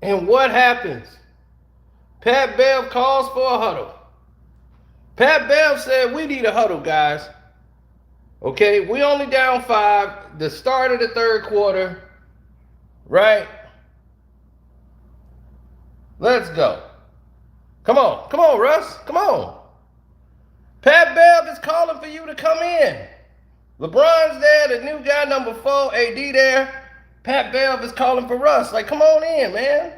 And what happens? Pat Bev calls for a huddle. Pat Bev said, we need a huddle, guys. Okay, we only down 5, the start of the third quarter, right? Let's go. Come on, Russ, come on. Pat Bev is calling for you to come in. LeBron's there, the new guy, number 4, AD there. Pat Bev is calling for Russ. Like, come on in, man.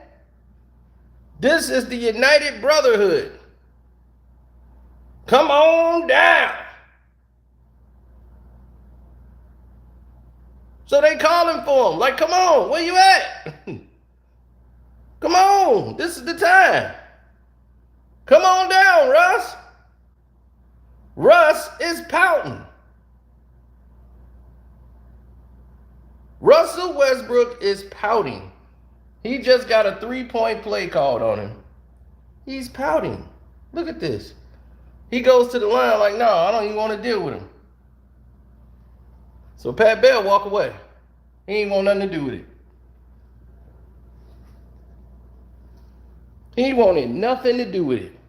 This is the United Brotherhood. Come on down. So they calling for him. Like, come on, where you at? Come on, this is the time. Come on down, Russ. Russ is pouting. Russell Westbrook is pouting. He just got a 3-point play called on him. He's pouting. Look at this. He goes to the line like, no, I don't even want to deal with him. So Pat Bev walk away. He ain't want nothing to do with it. He wanted nothing to do with it.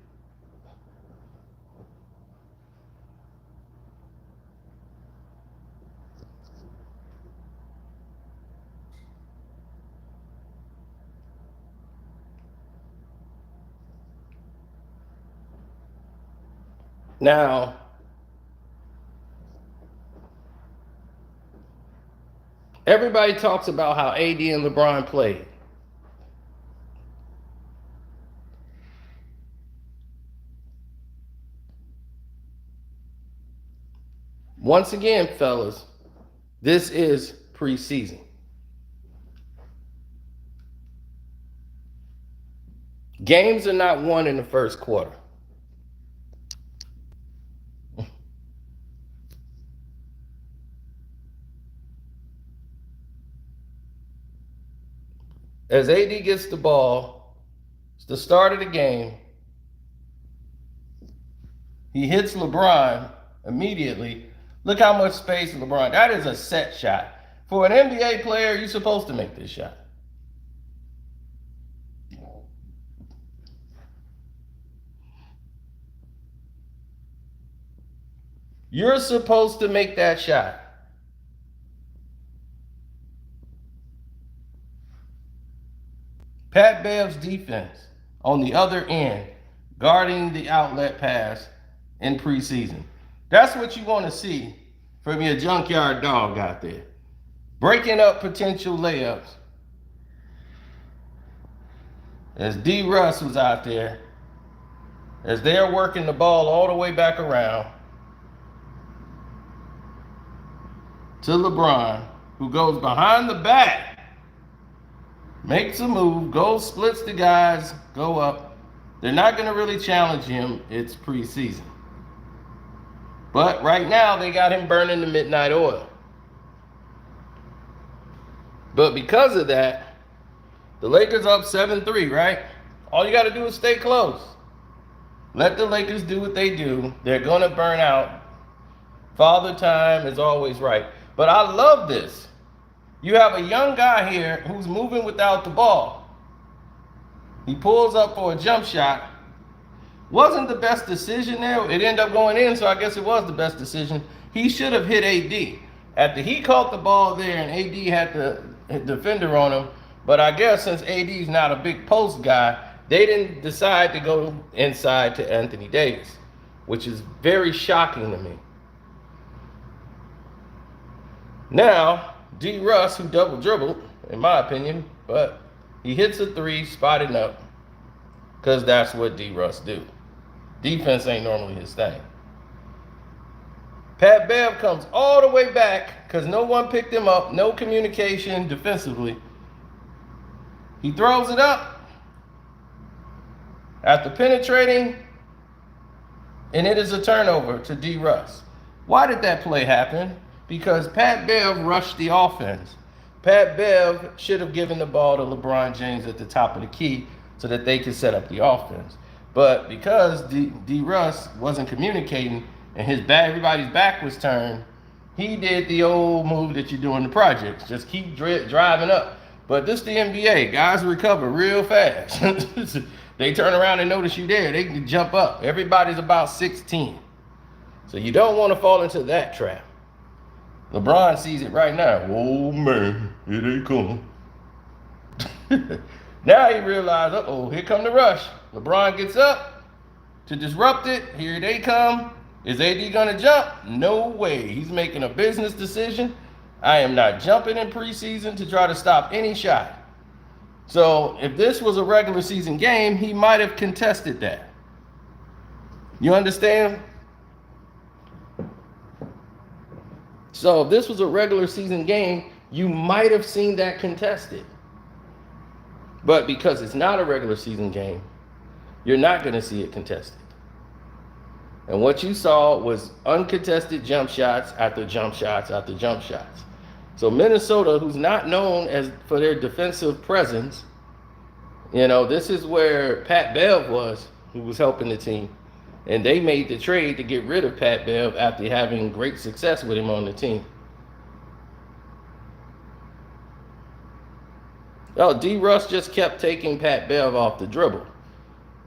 Now, everybody talks about how AD and LeBron played. Once again, fellas, this is preseason. Games are not won in the first quarter. As AD gets the ball, it's the start of the game. He hits LeBron immediately. Look how much space LeBron. That is a set shot. For an NBA player, you're supposed to make this shot. You're supposed to make that shot. Pat Bev's defense on the other end, guarding the outlet pass in preseason. That's what you want to see from your junkyard dog out there. Breaking up potential layups. As D. Russ was out there, as they're working the ball all the way back around to LeBron, who goes behind the back, makes a move, goes, splits the guys, go up. They're not going to really challenge him. It's preseason. But right now, they got him burning the midnight oil. But because of that, the Lakers up 7-3, right? All you got to do is stay close. Let the Lakers do what they do. They're going to burn out. Father time is always right. But I love this. You have a young guy here who's moving without the ball. He pulls up for a jump shot. Wasn't the best decision there. It ended up going in, so I guess it was the best decision. He should have hit AD. After he caught the ball there and AD had the defender on him, but I guess since AD's not a big post guy, they didn't decide to go inside to Anthony Davis, which is very shocking to me. Now, D. Russ, who double dribbled, in my opinion, but he hits a 3, spotting up, because that's what D. Russ do. Defense ain't normally his thing. Pat Bev comes all the way back because no one picked him up, no communication defensively. He throws it up after penetrating, and it is a turnover to D. Russ. Why did that play happen? Because Pat Bev rushed the offense. Pat Bev should have given the ball to LeBron James at the top of the key so that they could set up the offense. But because D. Russ wasn't communicating and everybody's back was turned, he did the old move that you do in the projects. Just keep driving up. But this the NBA. Guys recover real fast. They turn around and notice you there. They can jump up. Everybody's about 6'10". So you don't want to fall into that trap. LeBron sees it right now. Oh man, here they come. Now he realized, uh-oh, here come the rush. LeBron gets up to disrupt it. Here they come. Is AD gonna jump? No way. He's making a business decision. I am not jumping in preseason to try to stop any shot. So if this was a regular season game, he might have contested that. You understand? So if this was a regular season game, you might have seen that contested. But because it's not a regular season game, you're not going to see it contested. And what you saw was uncontested jump shots after jump shots after jump shots. So Minnesota, who's not known for their defensive presence, this is where Pat Bev was, who was helping the team. And they made the trade to get rid of Pat Bev after having great success with him on the team. Oh, D. Russ just kept taking Pat Bev off the dribble.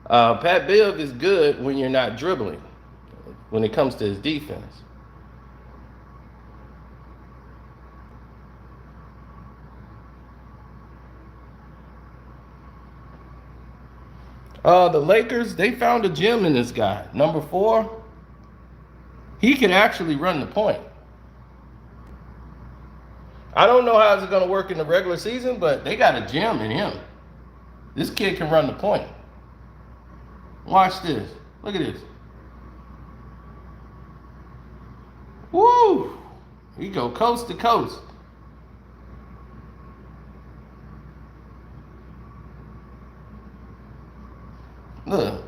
Pat Bev is good when you're not dribbling, when it comes to his defense. The Lakers, they found a gem in this guy. Number 4, he can actually run the point. I don't know how it's going to work in the regular season, but they got a gem in him. This kid can run the point. Watch this. Look at this. Woo! He go coast to coast. Look.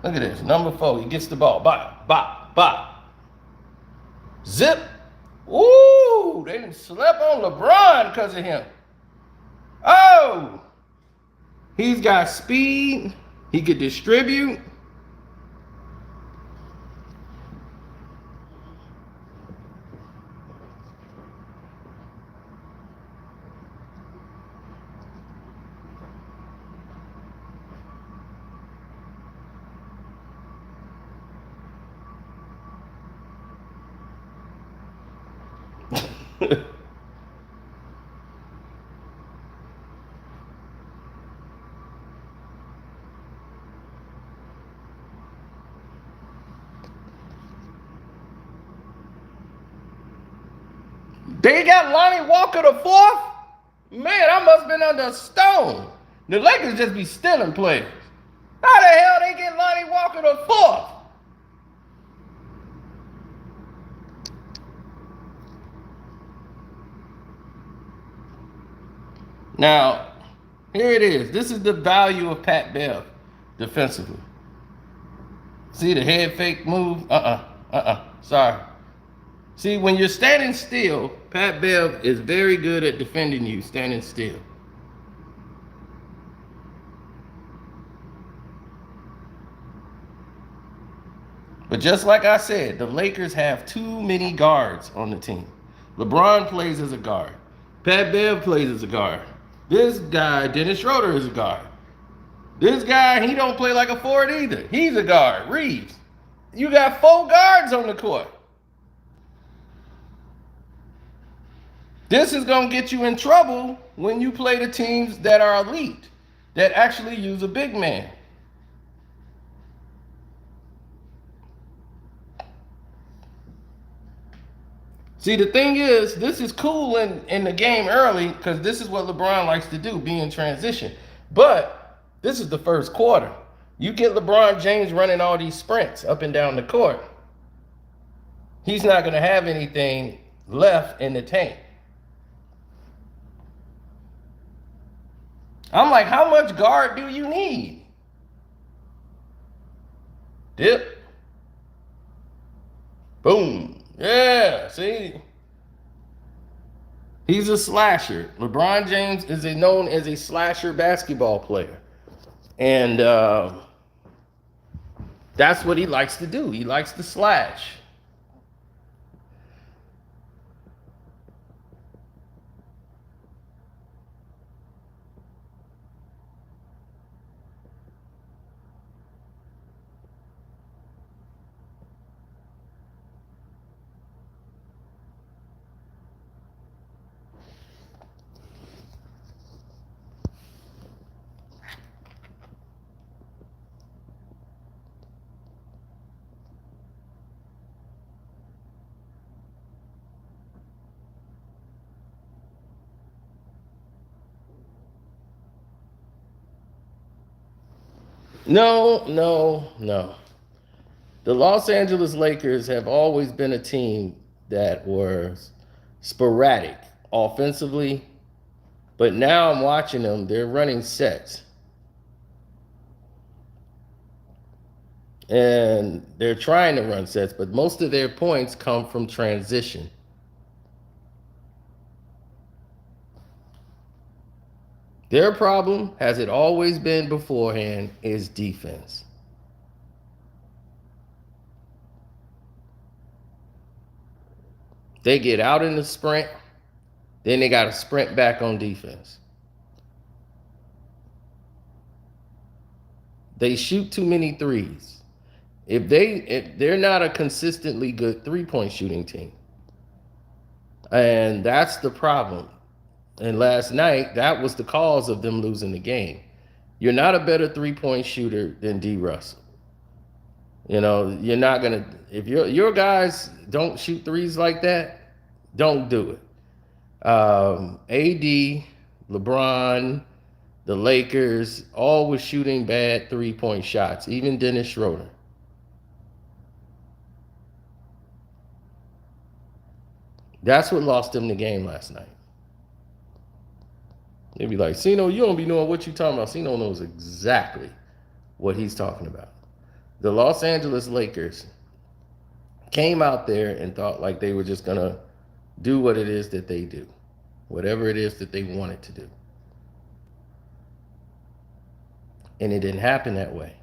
Look at this. Number 4. He gets the ball. Bop, bop, bop. Zip. Ooh, they done slept on LeBron because of him. Oh! He's got speed. He could distribute. They got Lonnie Walker the 4th? Man, I must have been under a stone. The Lakers just be stealing players. How the hell they get Lonnie Walker the 4th? Now, here it is. This is the value of Pat Bev defensively. See the head fake move? Sorry. See, when you're standing still, Pat Bev is very good at defending you standing still. But just like I said, the Lakers have too many guards on the team. LeBron plays as a guard. Pat Bev plays as a guard. This guy, Dennis Schroeder, is a guard. This guy, he don't play like a forward either. He's a guard, Reeves. You got 4 guards on the court. This is going to get you in trouble when you play the teams that are elite, that actually use a big man. See, the thing is, this is cool in the game early because this is what LeBron likes to do, be in transition. But this is the first quarter. You get LeBron James running all these sprints up and down the court. He's not going to have anything left in the tank. I'm like, how much guard do you need? Dip. Boom. Yeah, see? He's a slasher. LeBron James is known as a slasher basketball player. And that's what he likes to do. He likes to slash. No. The Los Angeles Lakers have always been a team that was sporadic offensively, but now I'm watching them. They're running sets. And they're trying to run sets, but most of their points come from transition. Their problem, as it always been beforehand, is defense. They get out in the sprint, then they got to sprint back on defense. They shoot too many threes. If they're not a consistently good three-point shooting team. And that's the problem. And last night, that was the cause of them losing the game. You're not a better three-point shooter than D. Russell. You know, you're not going to, if your guys don't shoot threes like that, don't do it. AD, LeBron, the Lakers, all was shooting bad three-point shots, even Dennis Schroeder. That's what lost them the game last night. They'd be like, Sino, you don't be knowing what you're talking about. Sino knows exactly what he's talking about. The Los Angeles Lakers came out there and thought like they were just going to do what it is that they do, whatever it is that they wanted to do. And it didn't happen that way.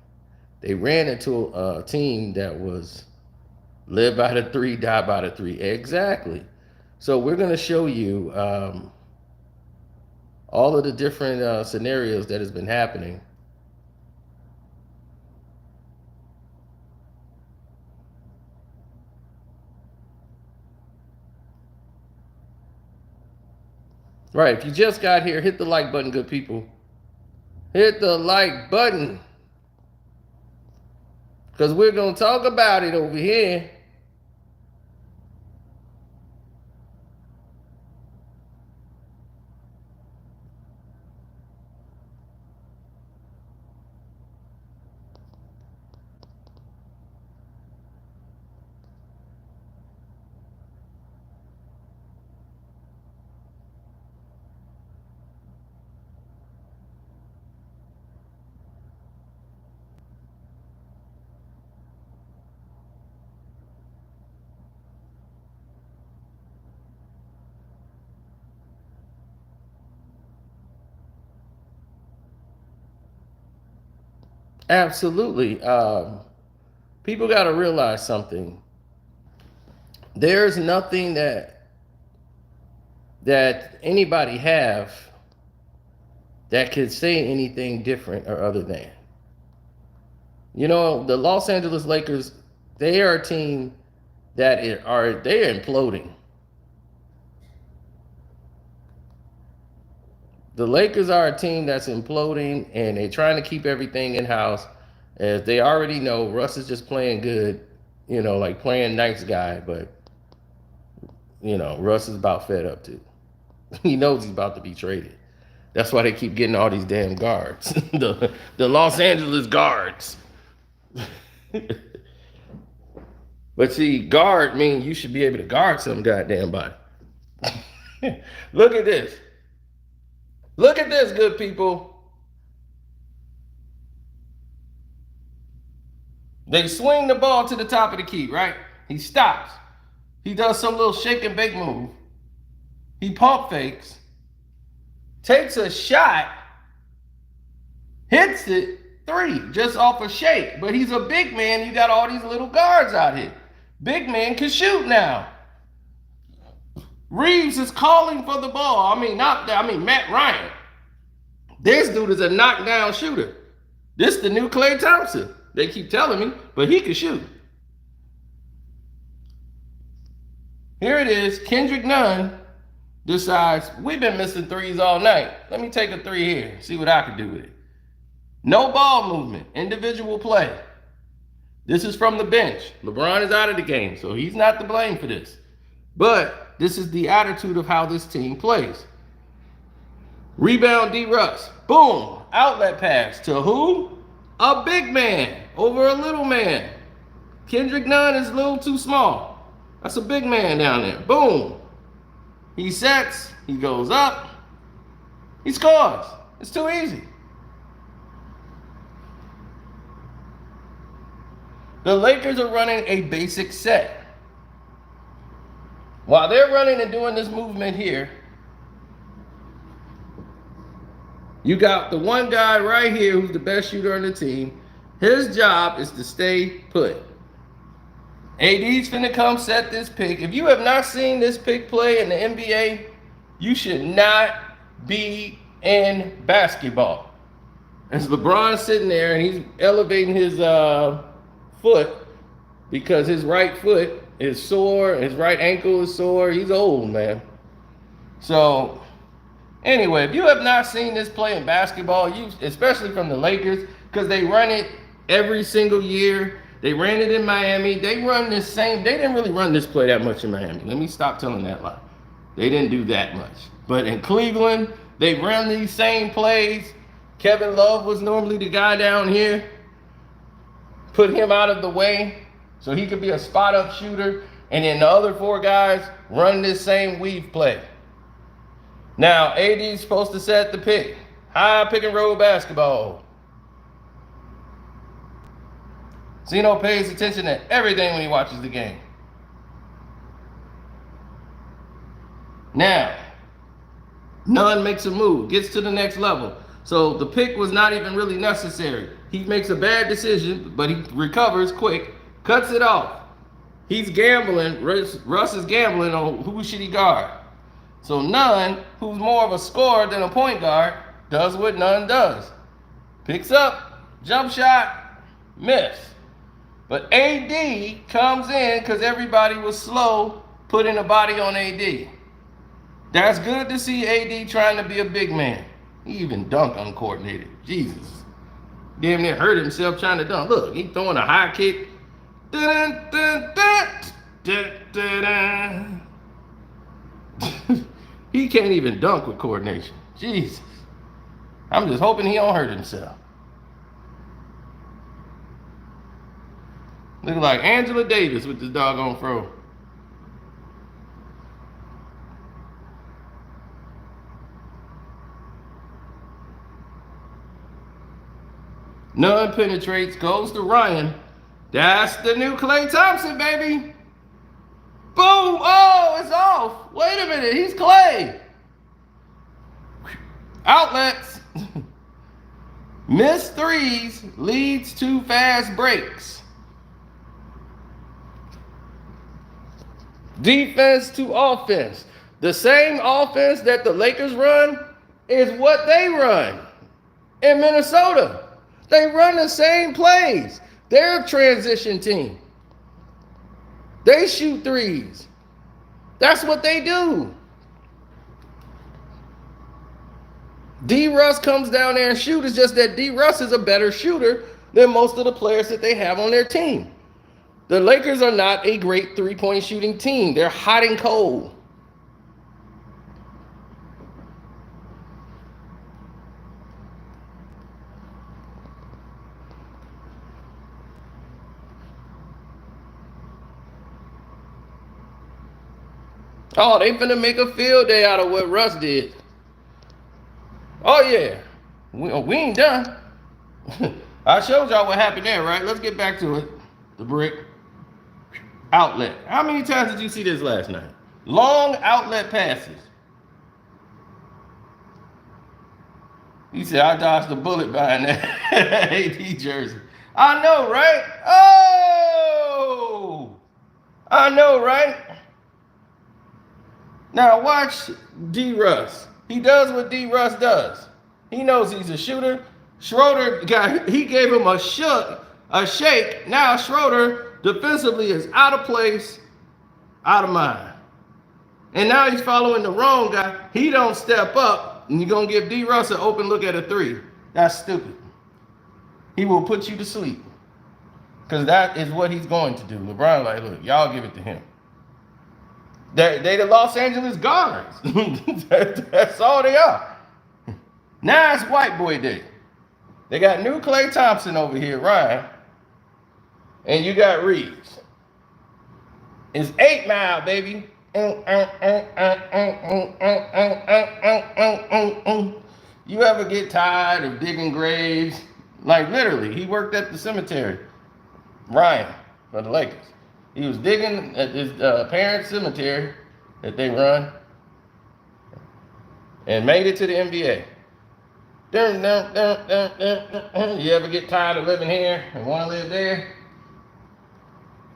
They ran into a team that was live by the three, die by the three. Exactly. So we're going to show you all of the different scenarios that has been happening. Right, if you just got here, hit the like button, good people. Hit the like button. Because we're going to talk about it over here. Absolutely. People got to realize something. There's nothing that anybody have that could say anything different or other than. You know, the Los Angeles Lakers, they are a team that they're imploding. The Lakers are a team that's imploding, and they're trying to keep everything in-house. As they already know, Russ is just playing good, you know, like playing nice guy, but, you know, Russ is about fed up too. He knows he's about to be traded. That's why they keep getting all these damn guards. the Los Angeles guards. But see, guard means you should be able to guard some goddamn body. Look at this. Look at this, good people. They swing the ball to the top of the key, right? He stops. He does some little shake and bake move. He pump fakes, takes a shot, hits it, three, just off a shake. But he's a big man. You got all these little guards out here. Big man can shoot now. Reeves is calling for the ball. Matt Ryan. This dude is a knockdown shooter. This the new Klay Thompson. They keep telling me, but he can shoot. Here it is. Kendrick Nunn decides, we've been missing threes all night. Let me take a three here, see what I can do with it. No ball movement, individual play. This is from the bench. LeBron is out of the game, so he's not to blame for this. But this is the attitude of how this team plays. Rebound D. Russ. Boom. Outlet pass to who? a big man over a little man. Kendrick Nunn is a little too small. That's a big man down there. Boom. He sets, he goes up, he scores. It's too easy. The Lakers are running a basic set. While they're running and doing this movement here, you got the one guy right here who's the best shooter on the team. His job is to stay put. AD's finna come set this pick. If you have not seen this pick play in the NBA, you should not be in basketball. As LeBron sitting there and he's elevating his foot because his right foot is sore, his right ankle is sore. He's old, man. So anyway, if you have not seen this play in basketball, especially from the Lakers, because they run it every single year. They ran it in Miami. They didn't really run this play that much in Miami. Let me stop telling that lie. They didn't do that much. But in Cleveland, they run these same plays. Kevin Love was normally the guy down here. Put him out of the way so he could be a spot-up shooter. And then the other four guys run this same weave play. Now, AD's supposed to set the pick. High pick and roll basketball. Zeno pays attention to everything when he watches the game. Now, Nunn makes a move, gets to the next level. So the pick was not even really necessary. He makes a bad decision, but he recovers quick, cuts it off. He's gambling. Russ is gambling on who should he guard. So Nunn, who's more of a scorer than a point guard, does what Nunn does. Picks up, jump shot, miss. But AD comes in because everybody was slow putting a body on AD. That's good to see AD trying to be a big man. He even dunked uncoordinated. Jesus. Damn near hurt himself trying to dunk. Look, he throwing a high kick. Dun, dun, dun, dun, dun, dun. He can't even dunk with coordination. Jesus. I'm just hoping he don't hurt himself. Look like Angela Davis with this doggone throw. Nunn penetrates, goes to Ryan. That's the new Klay Thompson, baby. Boom! Oh, it's off. Wait a minute, he's Klay. Outlets. Missed threes leads to fast breaks. Defense to offense. The same offense that the Lakers run is what they run in Minnesota. They run the same plays. They're a transition team. They shoot threes. That's what they do. D. Russ comes down there and shoots. It's just that D. Russ is a better shooter than most of the players that they have on their team. The Lakers are not a great three-point shooting team. They're hot and cold. Oh, they finna make a field day out of what Russ did. Oh, yeah. We ain't done. I showed y'all what happened there, right? Let's get back to it. The brick. Outlet. How many times did you see this last night? Long outlet passes. He said, I dodged a bullet behind that AD jersey. I know, right? Oh! I know, right? Now watch D. Russ. He does what D. Russ does. He knows he's a shooter. Schroeder, he gave him a shake. Now Schroeder defensively is out of place, out of mind. And now he's following the wrong guy. He don't step up, and you're going to give D. Russ an open look at a three. That's stupid. He will put you to sleep. Because that is what he's going to do. LeBron like, look, y'all give it to him. They the Los Angeles Guards. That's all they are. Now it's white boy day. They got new Klay Thompson over here, Ryan. And you got Reeves. It's 8 Mile, baby. You ever get tired of digging graves? Like literally, he worked at the cemetery. Ryan, for the Lakers. He was digging at his parents' cemetery that they run and made it to the NBA. You ever get tired of living here and want to live there?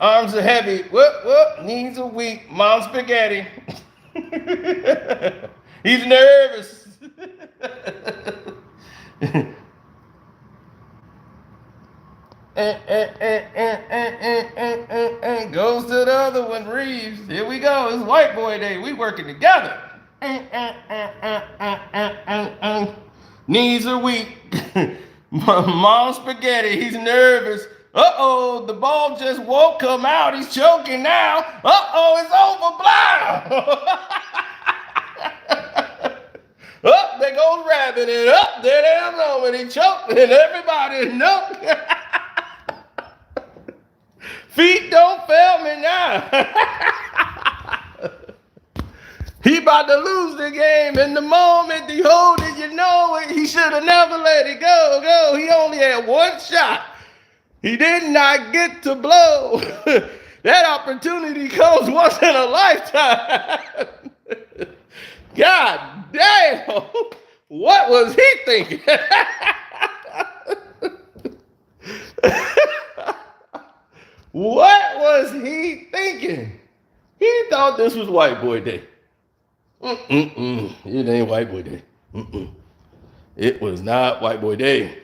Arms are heavy, whoop, knees are weak, mom's spaghetti. He's nervous. Goes to the other one, Reeves. Here we go, it's white boy day, we working together. Knees are weak. Mom's spaghetti, he's nervous. Uh-oh, the ball just won't come out. He's choking now. Uh-oh, it's over. Blah. Up, there goes Rabbit. And up, there they go. And he choked. And everybody know. Feet don't fail me now. He about to lose the game. In the moment he hold it, you know it. He should have never let it go. He only had one shot. He did not get to blow. That opportunity comes once in a lifetime. God damn. What was he thinking? What was he thinking? He thought this was white boy day. It ain't white boy day. It was not white boy day.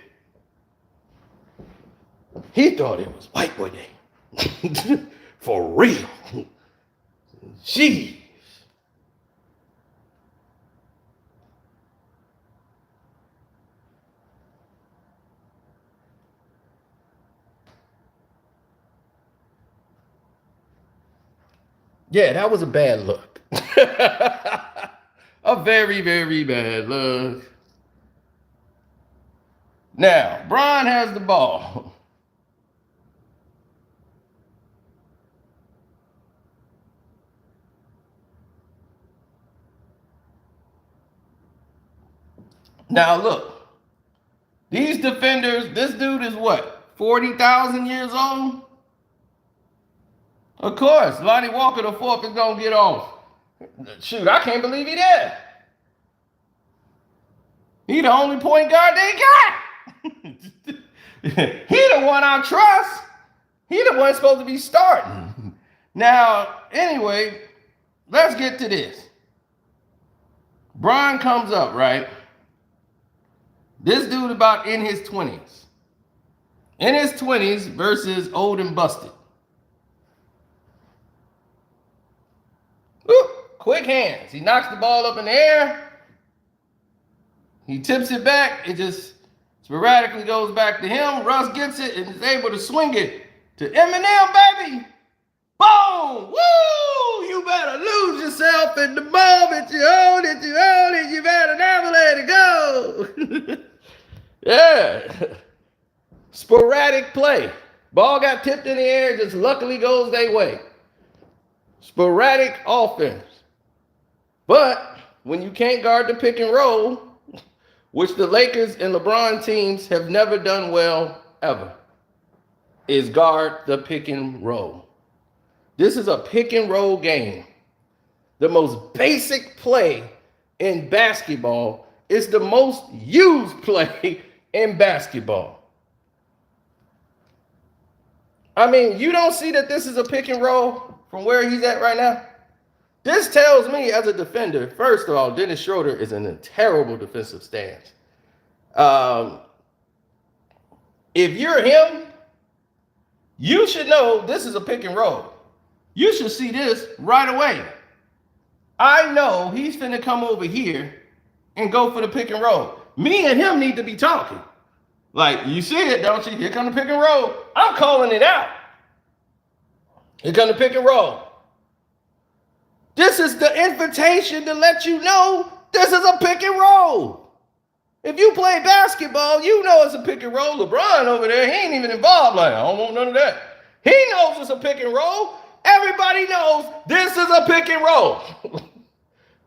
He thought it was white boy day. For real. Jeez. Yeah, that was a bad look. A very, very bad look. Now, Bron has the ball. Now look, these defenders, this dude is what, 40,000 years old? Of course, Lonnie Walker the fourth is gonna get off. Shoot, I can't believe he did. He the only point guard they got. He the one I trust. He the one supposed to be starting. Now, anyway, let's get to this. Bron comes up, right? This dude about in his 20s. In his 20s versus old and busted. Woo, quick hands. He knocks the ball up in the air. He tips it back. It just sporadically goes back to him. Russ gets it and is able to swing it to Eminem, baby. Boom! Woo! You better lose yourself in the moment. You hold it. You better never let it go. Yeah. Sporadic play. Ball got tipped in the air, just luckily goes their way. Sporadic offense. But when you can't guard the pick and roll, which the Lakers and LeBron teams have never done well ever, is guard the pick and roll. This is a pick and roll game. The most basic play in basketball is the most used play in basketball. I mean, you don't see that this is a pick and roll from where he's at right now? This tells me as a defender, first of all, Dennis Schroeder is in a terrible defensive stance. If you're him, you should know this is a pick and roll. You should see this right away. I know he's finna come over here and go for the pick and roll. Me and him need to be talking. Like, you see it, don't you? Here come the pick and roll. I'm calling it out. Here come the pick and roll. This is the invitation to let you know this is a pick and roll. If you play basketball, you know it's a pick and roll. LeBron over there, he ain't even involved. Like, I don't want none of that. He knows it's a pick and roll. Everybody knows this is a pick and roll.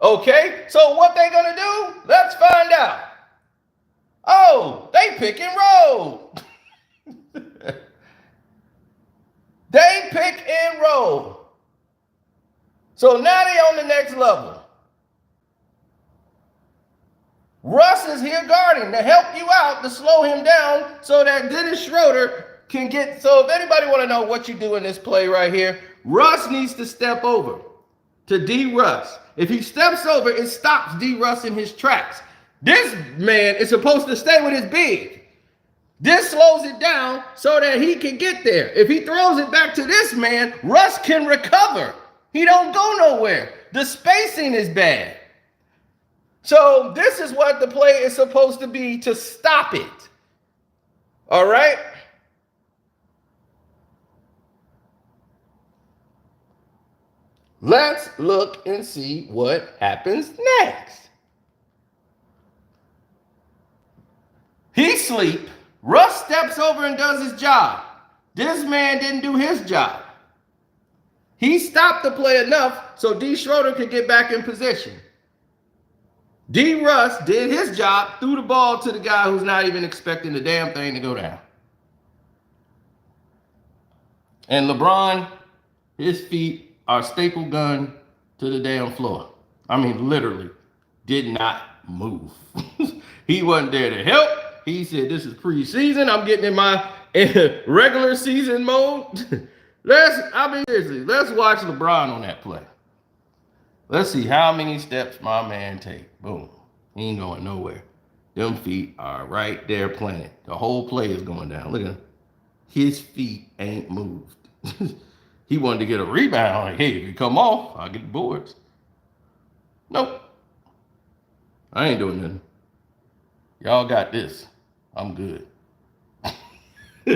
Okay, so what they gonna do? Let's find out. Oh, they pick and roll. They pick and roll. So now they on the next level. Russ is here guarding to help you out, to slow him down so that Dennis Schroeder can get. So if anybody want to know what you do in this play right here, Russ needs to step over to D. Russ. If he steps over, it stops D. Russ in his tracks. This man is supposed to stay with his big. This slows it down so that he can get there. If he throws it back to this man, Russ can recover. He don't go nowhere. The spacing is bad. So this is what the play is supposed to be to stop it. All right? Let's look and see what happens next. He sleep. Russ steps over and does his job. This man didn't do his job. He stopped the play enough so D. Schroeder could get back in position. D. Russ did his job, threw the ball to the guy who's not even expecting the damn thing to go down. And LeBron, his feet are staple gun to the damn floor. I mean, literally did not move. He wasn't there to help. He said, this is preseason. I'm getting in my regular season mode. Seriously, let's watch LeBron on that play. Let's see how many steps my man take. Boom. He ain't going nowhere. Them feet are right there planted. The whole play is going down. Look at him. His feet ain't moved. He wanted to get a rebound. Like, hey, if you come off, I'll get the boards. Nope. I ain't doing nothing. Y'all got this. I'm good. He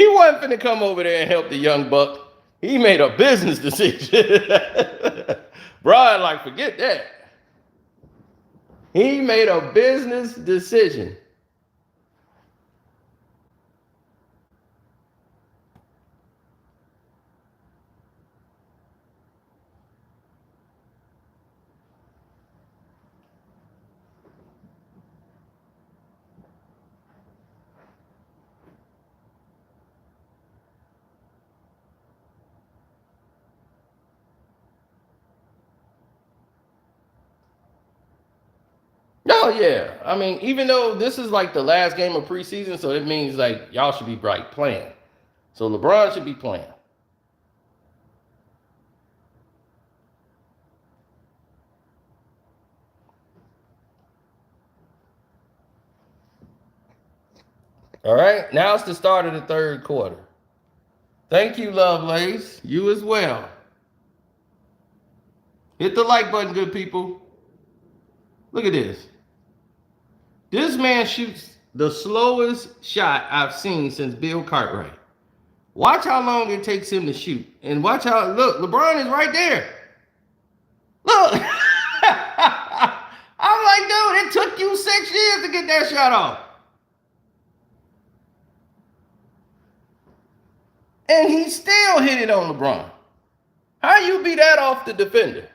wasn't finna come over there and help the young buck. He made a business decision. Brian, like, forget that. He made a business decision. Oh, yeah. I mean, even though this is like the last game of preseason, so it means like y'all should be right playing. So LeBron should be playing. All right. Now it's the start of the third quarter. Thank you, Lovelace. You as well. Hit the like button, good people. Look at this. This man shoots the slowest shot I've seen since Bill Cartwright. Watch how long it takes him to shoot. And watch how, look, LeBron is right there. Look. I'm like, dude, it took you 6 years to get that shot off. And he still hit it on LeBron. How you be that off the defender?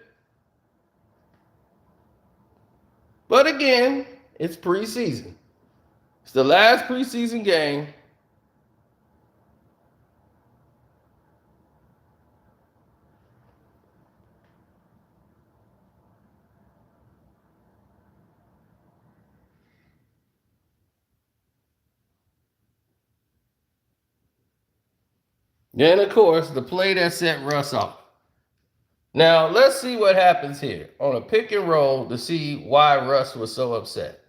But again, it's preseason. It's the last preseason game. Then, of course, the play that set Russ off. Now, let's see what happens here on a pick and roll to see why Russ was so upset.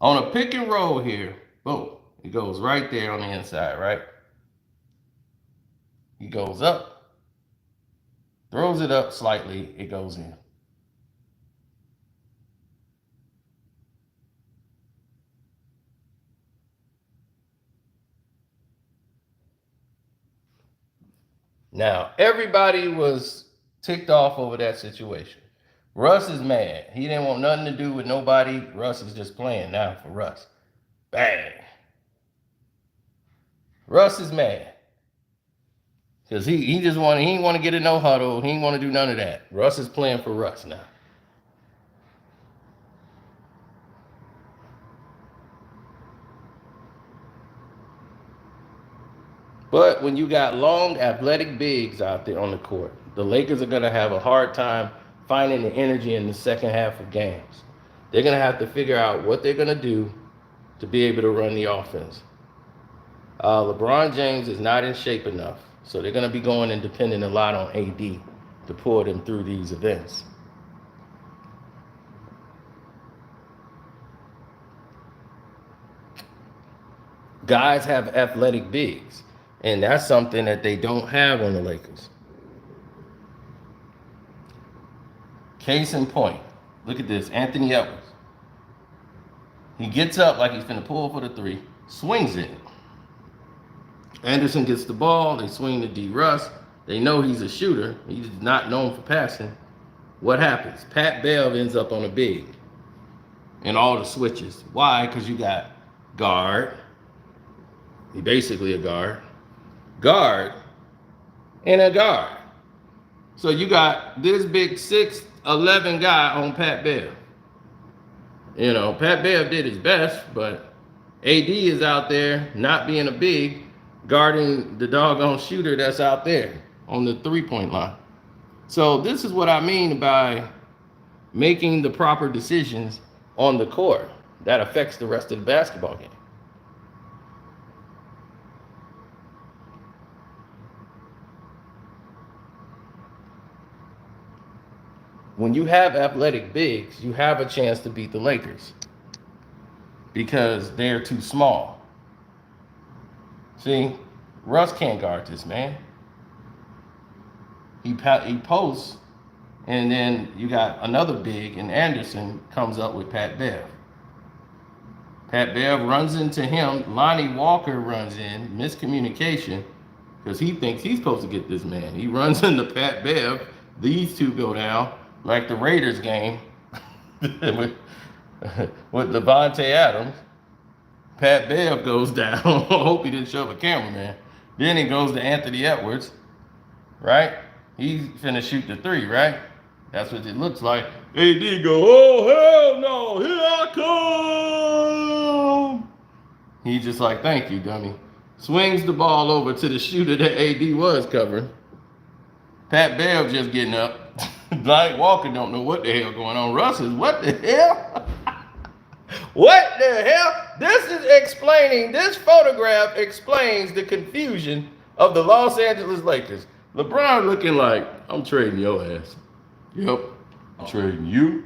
On a pick and roll here, boom, it goes right there on the inside, right? He goes up, throws it up slightly, it goes in. Now, everybody was ticked off over that situation. Russ is mad. He didn't want nothing to do with nobody. Russ is just playing now for Russ. Bang. Russ is mad. Because he didn't want to get in no huddle. He didn't want to do none of that. Russ is playing for Russ now. But when you got long, athletic bigs out there on the court, the Lakers are going to have a hard time finding the energy in the second half of games. They're going to have to figure out what they're going to do to be able to run the offense. LeBron James is not in shape enough, so they're going to be going and depending a lot on AD to pull them through these events. Guys have athletic bigs, and that's something that they don't have on the Lakers. Case in point, look at this, Anthony Edwards. He gets up like he's finna pull for the three, swings it. Anderson gets the ball, they swing to D. Russ. They know he's a shooter. He's not known for passing. What happens? Pat Bev ends up on a big in all the switches. Why? Because you got guard. He basically a guard, and a guard. So you got this big 6'11" guy on Pat Bev. You know, Pat Bev did his best, but AD is out there not being a big, guarding the doggone shooter that's out there on the three-point line. So this is what I mean by making the proper decisions on the court that affects the rest of the basketball game. When you have athletic bigs, you have a chance to beat the Lakers because they're too small. See, Russ can't guard this man. He posts, and then you got another big, and Anderson comes up with Pat Bev. Pat Bev runs into him. Lonnie Walker runs in. Miscommunication, because he thinks he's supposed to get this man. He runs into Pat Bev. These two go down like the Raiders game with Levante Adams. Pat Bev goes down. I hope he didn't shove a cameraman. Then he goes to Anthony Edwards, right? He's finna shoot the three, right? That's what it looks like. AD go, oh, hell no, here I come. He's just like, thank you, dummy. Swings the ball over to the shooter that AD was covering. Pat Bev just getting up. Lonnie Walker don't know what the hell going on. Russ is, what the hell? What the hell? This photograph explains the confusion of the Los Angeles Lakers. LeBron looking like, I'm trading your ass. Yep, I'm trading you,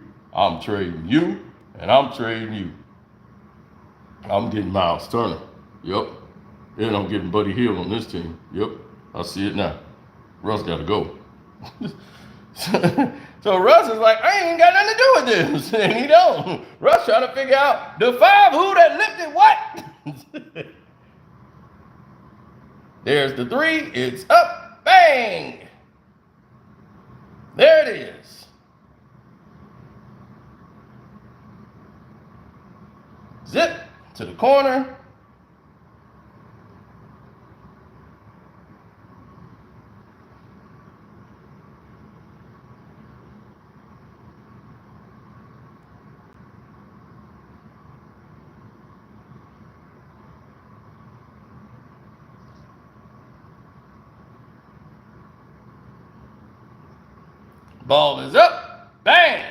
and I'm trading you. I'm getting Miles Turner. Yep. And I'm getting Buddy Hield on this team. Yep, I see it now. Russ got to go. So Russ is like, I ain't got nothing to do with this. And he don't. Russ trying to figure out the five who that lifted what. There's the three. It's up. Bang. There it is. Zip to the corner. Ball is up. Bang.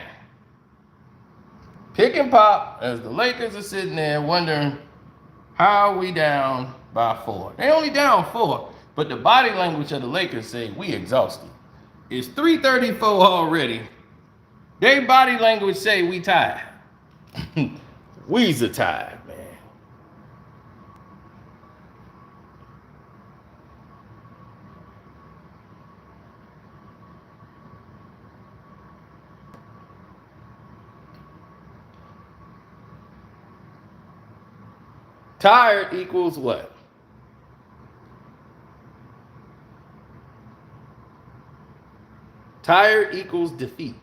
Pick and pop as the Lakers are sitting there wondering, how are we down by 4? They only down 4, but the body language of the Lakers say we exhausted. It's 3:34 already. Their body language say we tired. We's a tired, man. Tired equals what? Tired equals defeat.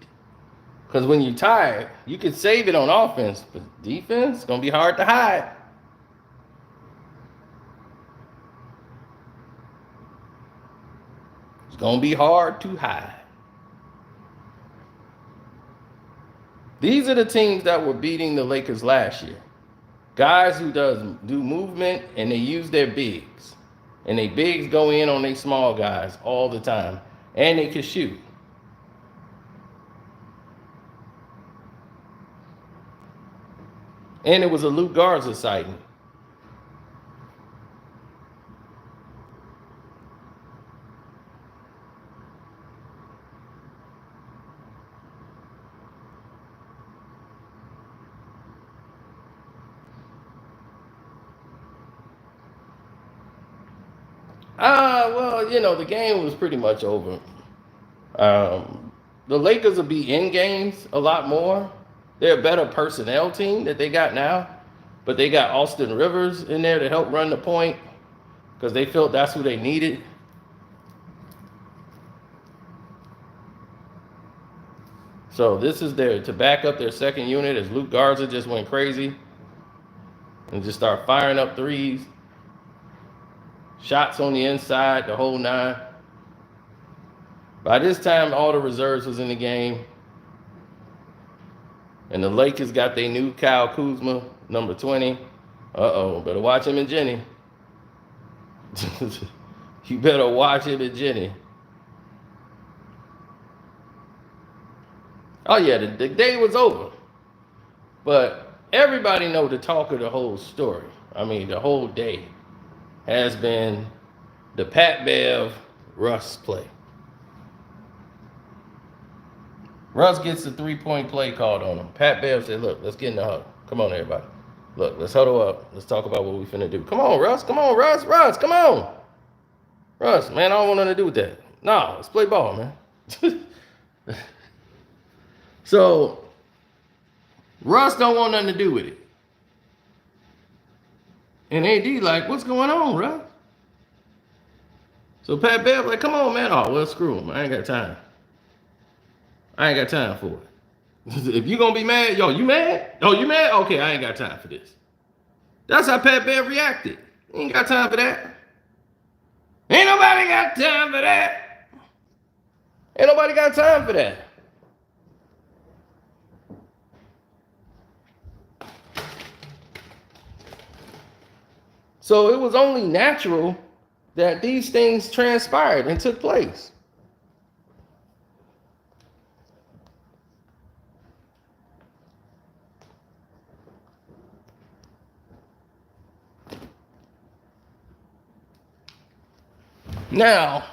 Because when you're tired, you can save it on offense, but defense is going to be hard to hide. It's going to be hard to hide. These are the teams that were beating the Lakers last year. Guys who do movement and they use their bigs. And they bigs go in on their small guys all the time. And they can shoot. And it was a Luke Garza sighting. Well, the game was pretty much over. The Lakers will be in games a lot more. They're a better personnel team that they got now, but they got Austin Rivers in there to help run the point because they felt that's who they needed. So this is there to back up their second unit as Luke Garza just went crazy and just start firing up threes. Shots on the inside, the whole nine. By this time, all the reserves was in the game. And the Lakers got their new Kyle Kuzma, number 20. Uh-oh, better watch him and Jenny. You better watch him and Jenny. Oh, yeah, the day was over. But everybody know the talk of the whole story. I mean, the whole day has been the Pat Bev Russ play. Russ gets the three-point play called on him. Pat Bev said, look, let's get in the huddle. Come on, everybody. Look, let's huddle up. Let's talk about what we finna do. Come on, Russ. Come on, Russ. Russ, come on. Russ, man, I don't want nothing to do with that. No, let's play ball, man. So, Russ don't want nothing to do with it. And AD like, what's going on, Russ? So Pat Bev like, come on, man. Oh, well, screw him. I ain't got time. I ain't got time for it. If you gonna be mad, yo, you mad? Oh, you mad? Okay, I ain't got time for this. That's how Pat Bev reacted. He ain't got time for that. Ain't nobody got time for that. Ain't nobody got time for that. So it was only natural that these things transpired and took place. Now,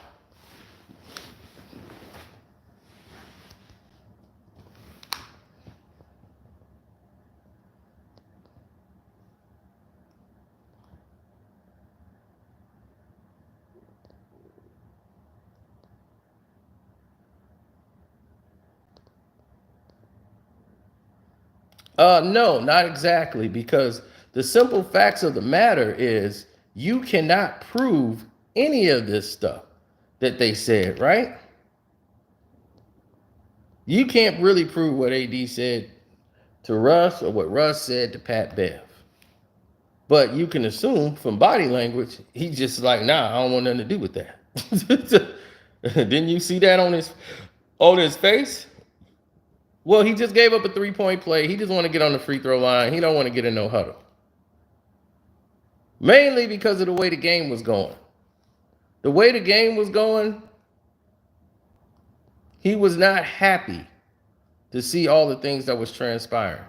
no, not exactly, because the simple facts of the matter is you cannot prove any of this stuff that they said, right? You can't really prove what AD said to Russ or what Russ said to Pat Bev. But you can assume from body language, he's just like, nah, I don't want nothing to do with that. Didn't you see that on his face? Well, he just gave up a three-point play. He just want to get on the free throw line. He don't want to get in no huddle. Mainly because of the way the game was going. The way the game was going, he was not happy to see all the things that was transpiring.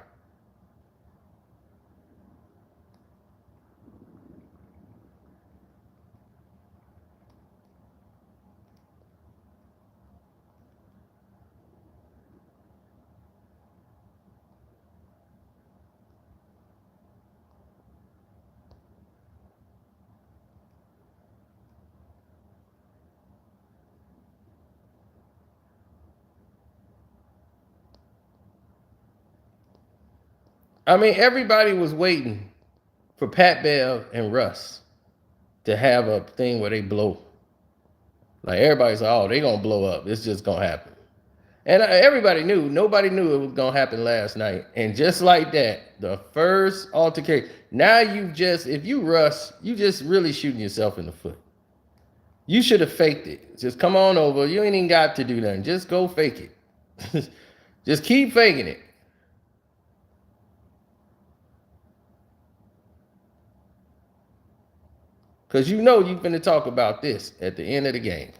I mean, everybody was waiting for Pat Bev and Russ to have a thing where they blow. Like, everybody's like, oh, they going to blow up. It's just going to happen. And everybody knew. Nobody knew it was gonna happen last night. And just like that, the first altercation. Now if you rush, you just really shooting yourself in the foot. You should have faked it. Just come on over. You ain't even got to do nothing. Just go fake it. Just keep faking it. Because you know you're going to talk about this at the end of the game.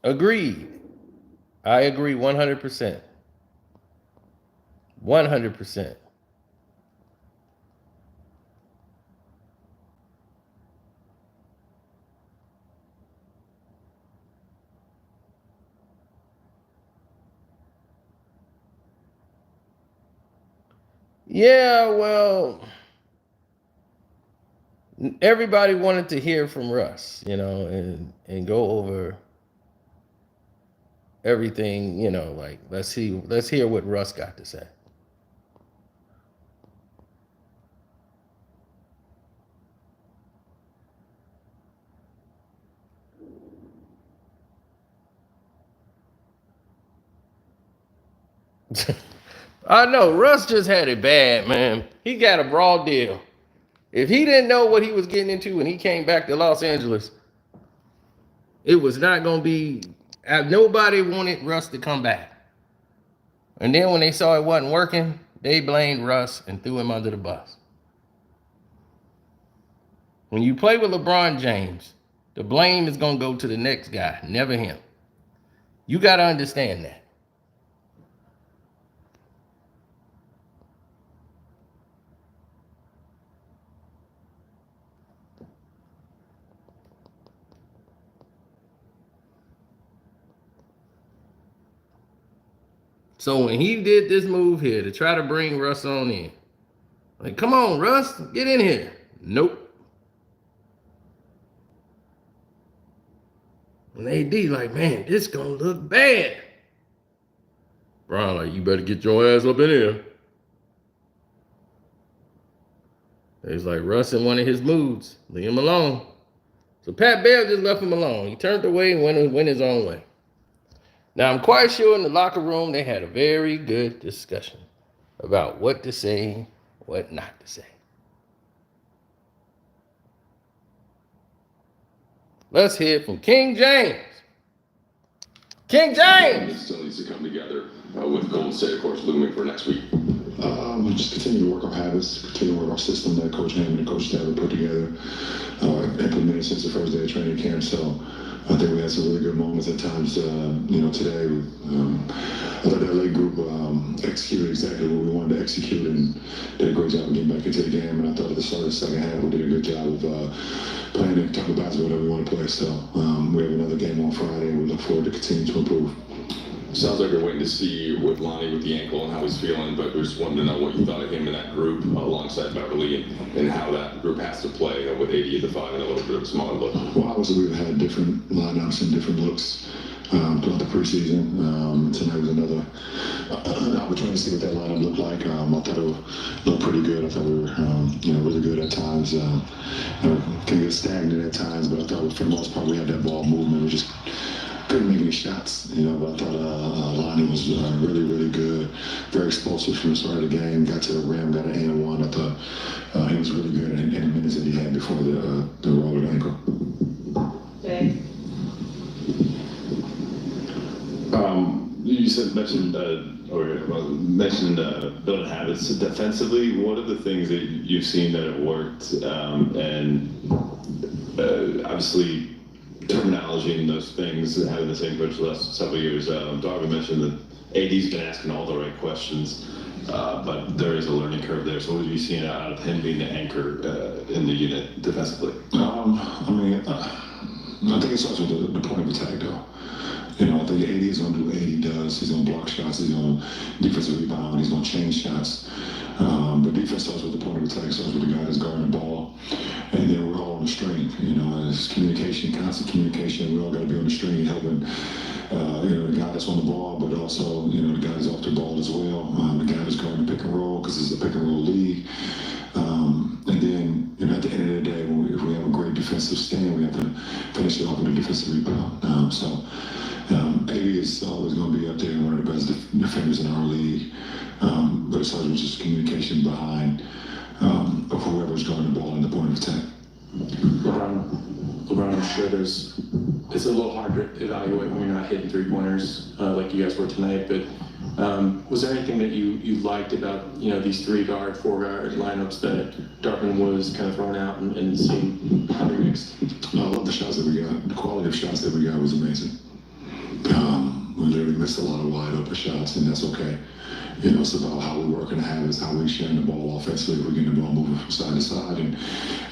Agreed. I agree 100%. 100%. Yeah, well, everybody wanted to hear from Russ, and go over everything, like let's hear what Russ got to say. I know Russ just had it bad, man. He got a raw deal. If he didn't know what he was getting into when he came back to Los Angeles, it was not going to be. Nobody wanted Russ to come back. And then when they saw it wasn't working, they blamed Russ and threw him under the bus. When you play with LeBron James, the blame is going to go to the next guy, never him. You got to understand that. So when he did this move here to try to bring Russ on in, like, come on, Russ, get in here. Nope. And AD like, man, this gonna look bad. Bron like, you better get your ass up in here. He's like, Russ in one of his moods. Leave him alone. So Pat Bev just left him alone. He turned away and went his own way. Now, I'm quite sure in the locker room they had a very good discussion about what to say, what not to say. Let's hear from King James. King James! It still needs to come together with Golden State, of course, looming for next week. We just continue to work our habits, continue to work our system that Coach Hammond and Coach Stabler put together, implemented since the first day of training camp. So I think we had some really good moments at times, today. I thought that late group executed exactly what we wanted to execute and did a great job of getting back into the game. And I thought at the start of the second half, we did a good job of playing the type of basketball that we want to play. So we have another game on Friday, and we look forward to continuing to improve. Sounds like you're waiting to see with Lonnie with the ankle and how he's feeling, but we just wanted to know what you thought of him in that group alongside Beverly and how that group has to play with AD at the 5 and a little bit of a smaller look. Well, obviously we've had different lineups and different looks throughout the preseason. Tonight was another opportunity to see what that lineup looked like. I thought it looked pretty good. I thought we were, really good at times. Can get stagnant at times, but I thought for the most part we had that ball movement. We just couldn't make any shots, but I thought Lonnie was really, really good. Very explosive from the start of the game. Got to the rim, got an and one. I thought he was really good in the minutes that he had before the rolled ankle. Okay. You mentioned building habits defensively. What are the things that you've seen that have worked? Obviously, terminology and those things, having the same coach the last several years. Darvin mentioned that AD's been asking all the right questions, but there is a learning curve there. So what have you seen out of him being the anchor in the unit defensively? I think it starts with the point of attack, though. I think AD is going to do what AD does. He's going to block shots. He's going to defensive rebound. He's going to change shots. But defense starts with the point of attack, starts with the guy that's guarding the ball. And then we're all on the string. It's communication, constant communication. We all got to be on the string helping, the guy that's on the ball, but also, the guy that's off the ball as well. The guy that's guarding the pick and roll, because it's a pick and roll league. And then, at the end of the day, if we have a great defensive stand, we have to finish it off with a defensive rebound. AD is always going to be up there, one of the best defenders in our league. But it starts with just communication behind of whoever's guarding the ball in the point of attack. LeBron, I'm sure it's a little hard to evaluate when you're not hitting three-pointers like you guys were tonight, but was there anything that you liked about, these 3-guard, 4-guard lineups that Darvin was kind of throwing out and seeing how they mixed? I love the shots that we got. The quality of shots that we got was amazing. We literally missed a lot of wide open shots, and that's okay. It's about how we work in the habits, how we sharing the ball offensively. We're getting the ball moving from side to side, and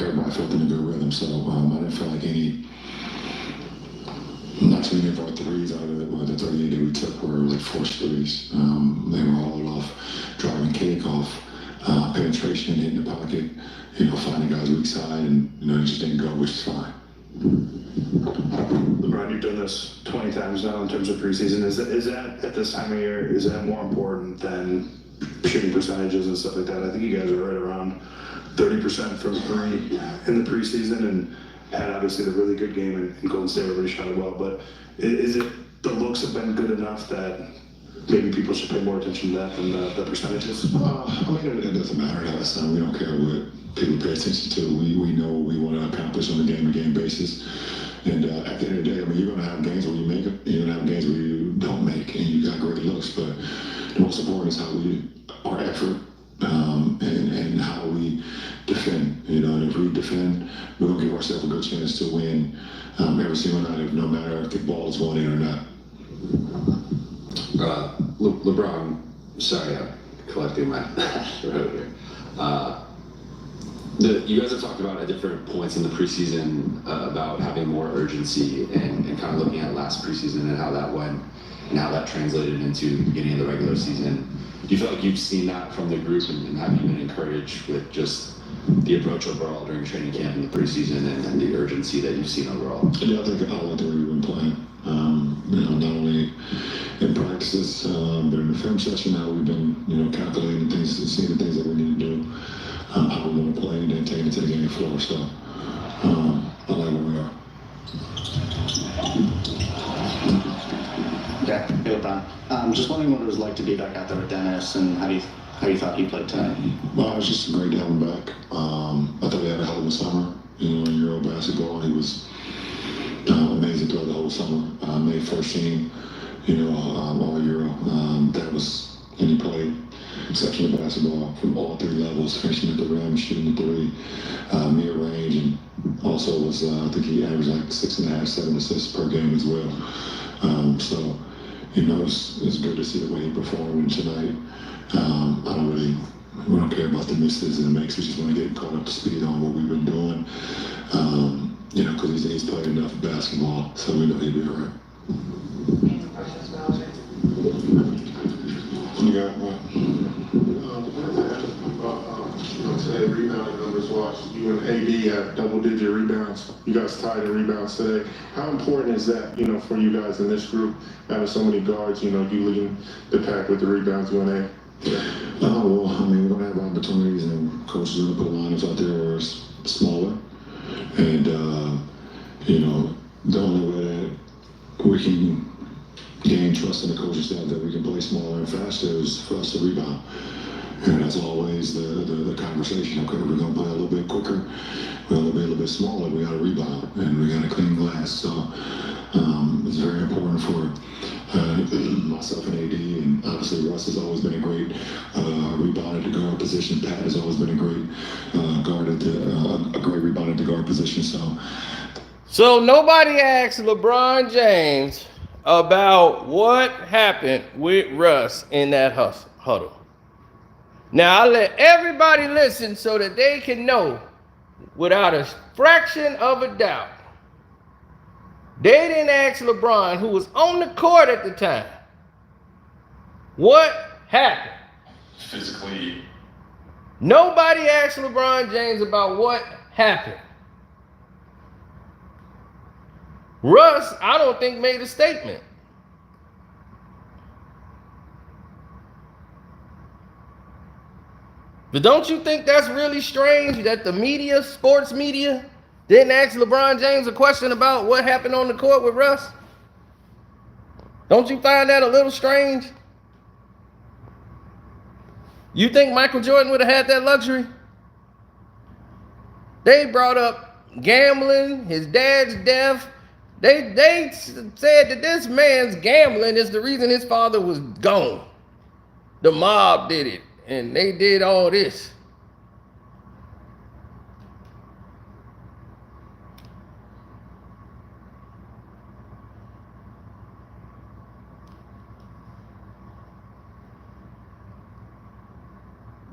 everybody felt in a good rhythm. So I didn't feel like not too many of our threes out of the 38 that we took were like forced threes. They were all off driving kick, off penetration, hitting the pocket, finding guys weak side, and it just didn't go, which is fine. LeBron, you've done this 20 times now in terms of preseason. Is that at this time of year, is that more important than shooting percentages and stuff like that? I think you guys are right around 30% from 3 in the preseason, and had obviously the really good game in Golden State where everybody shot it well. But is it the looks have been good enough that maybe people should pay more attention to that than the percentages? It doesn't matter to us. We don't care what people pay attention to. We know what we want to accomplish on a game-to-game basis. And at the end of the day, you're going to have games where you make it, you're going to have games where you don't make, and you got great looks. But the most important is our effort, and how we defend. And if we defend, we're going to give ourselves a good chance to win every single night, no matter if the ball is going in or not. LeBron, sorry, I'm collecting my throat here. You guys have talked about at different points in the preseason about having more urgency and kind of looking at last preseason and how that went and how that translated into the beginning of the regular season. Do you feel like you've seen that from the group, and have you been encouraged with just the approach overall during training camp in the preseason and the urgency that you've seen overall? Yeah, I think all of the way we've been playing. Not only in practices, but in the film session, how we've been, calculating things, seeing the things that we need to do, how we want to play, and then taking it to the game floor. So I like where we are. Yeah, hey LeBron. Just wondering what it was like to be back out there with Dennis, and how you thought he played tonight. Well, it was just great to have him back. I thought he had a hell of a summer, in Euro basketball. He was amazing throughout the whole summer. Made first team, all Euro. And he played exceptional basketball from all 3 levels, finishing at the rim, shooting the 3, mid-range, and also was, I think he averaged like 6.5, 7 assists per game as well. So, it's good to see the way he performed tonight. We don't care about the misses and the makes. We just want to get caught up to speed on what we've been doing. Because he's played enough basketball, so we know he'll be all right. You got what? Today, rebounding numbers watched. You and AD have double-digit rebounds. You guys tied in rebounds today. How important is that, for you guys in this group, having so many guards, you leading the pack with the rebounds when they... We're going to have opportunities, and coaches are going to put lineups out there where it's smaller. And, the only way that we can gain trust in the coaching staff that we can play smaller and faster is for us to rebound. And that's always the conversation. Okay, we're going to play a little bit quicker, we're going to be a little bit smaller, we got to rebound, and we got to clean glass. So it's very important for myself and AD, and obviously Russ has always been a great rebounder at the guard position. Pat has always been a great a great rebounder at the guard position. So nobody asked LeBron James about what happened with Russ in that huddle. Now I'll let everybody listen so that they can know without a fraction of a doubt They didn't ask LeBron, who was on the court at the time, what happened. Physically, Nobody asked LeBron James about what happened. Russ, I don't think, made a statement. But don't you think that's really strange that the media, sports media, didn't ask LeBron James a question about what happened on the court with Russ? Don't you find that a little strange? You think Michael Jordan would have had that luxury? They brought up gambling, his dad's death. They said that this man's gambling is the reason his father was gone. The mob did it, and they did all this.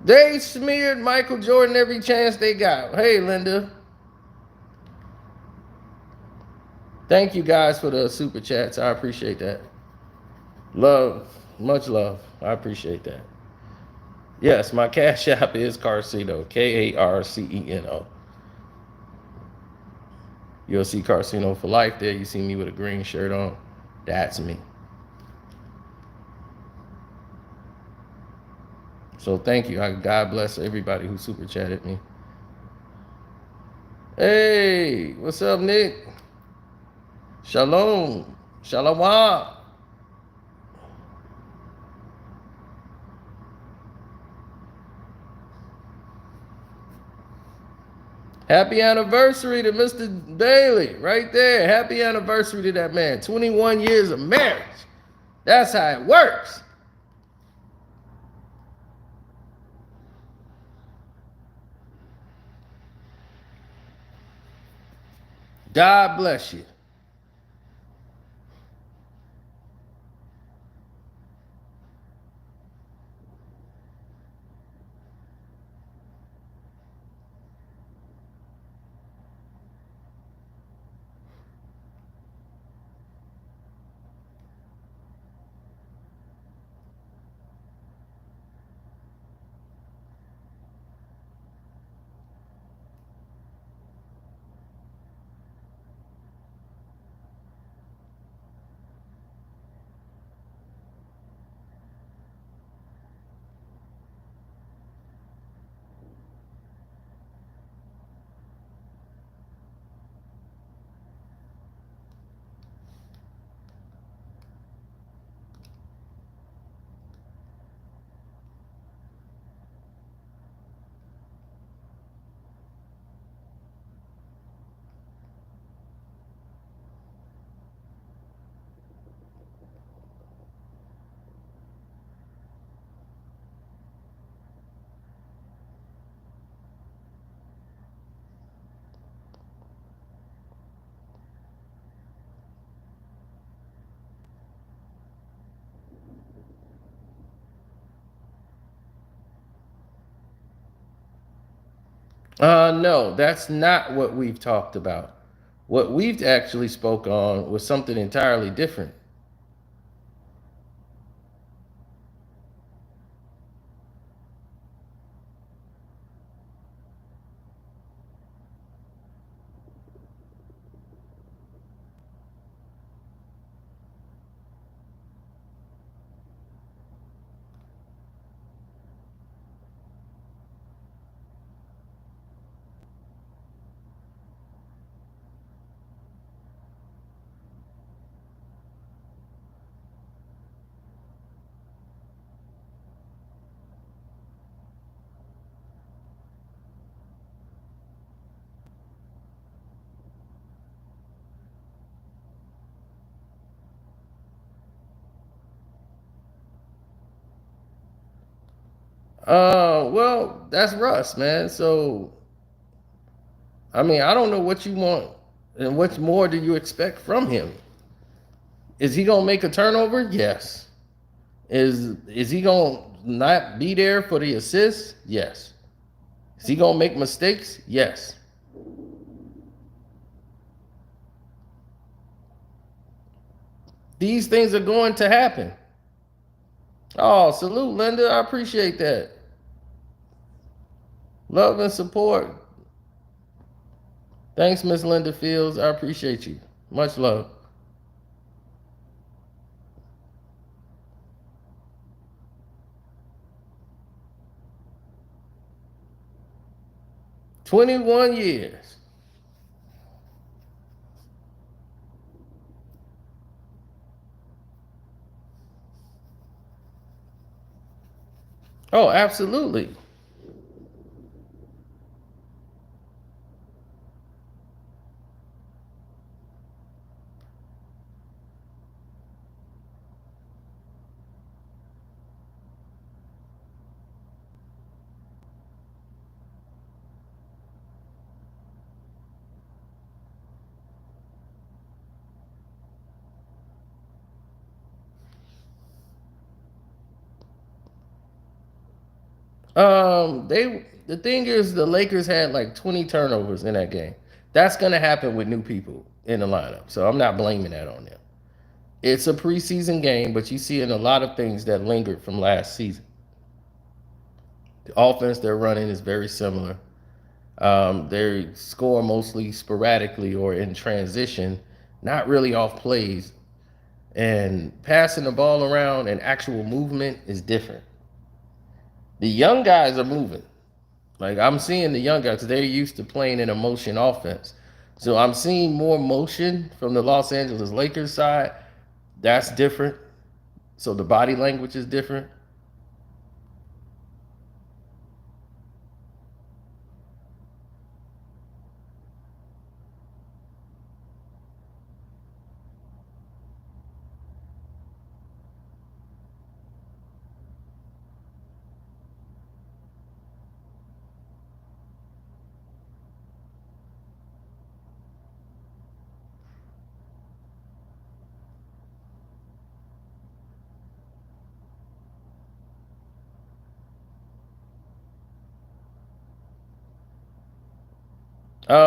They smeared Michael Jordan every chance they got. Hey, Linda. Thank you guys for the super chats. I appreciate that. Love. Much love. I appreciate that. Yes, my cash app is Carcino. K-A-R-C-E-N-O. You'll see Carcino for life there. You see me with a green shirt on. That's me. So thank you. God bless everybody who super chatted me. Hey, what's up, Nick? Shalom. Shalom. Happy anniversary to Mr. Bailey. Right there. Happy anniversary to that man. 21 years of marriage. That's how it works. God bless you. No, that's not what we've talked about. What we've actually spoke on was something entirely different. Well, that's Russ, man. So, I mean, I don't know what you want and what more do you expect from him. Is he gonna make a turnover? Yes. Is he gonna not be there for the assists? Yes. Is he gonna make mistakes? Yes. These things are going to happen. Oh, salute, Linda. I appreciate that. Love and support. Thanks, Miss Linda Fields. I appreciate you. Much love. "21 years. Oh, absolutely. The thing is, the Lakers had like 20 turnovers in that game. That's gonna happen with new people in the lineup, so I'm not blaming that on them. It's a preseason game, but you see in a lot of things that lingered from last season. The offense they're running is very similar. They score mostly sporadically or in transition, not really off plays. And passing the ball around and actual movement is different. The young guys are moving. Like I'm seeing the young guys, they're used to playing in a motion offense. So I'm seeing more motion from the Los Angeles Lakers side. That's different. So the body language is different.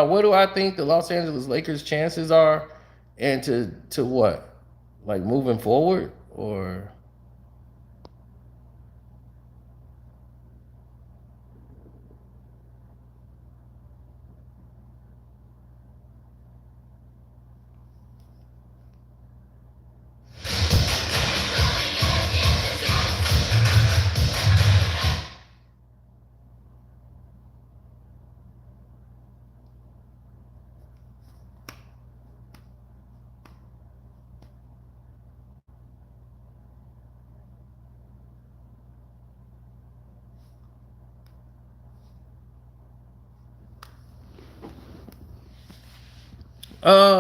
What do I think the Los Angeles Lakers chances are, and to what, like moving forward, or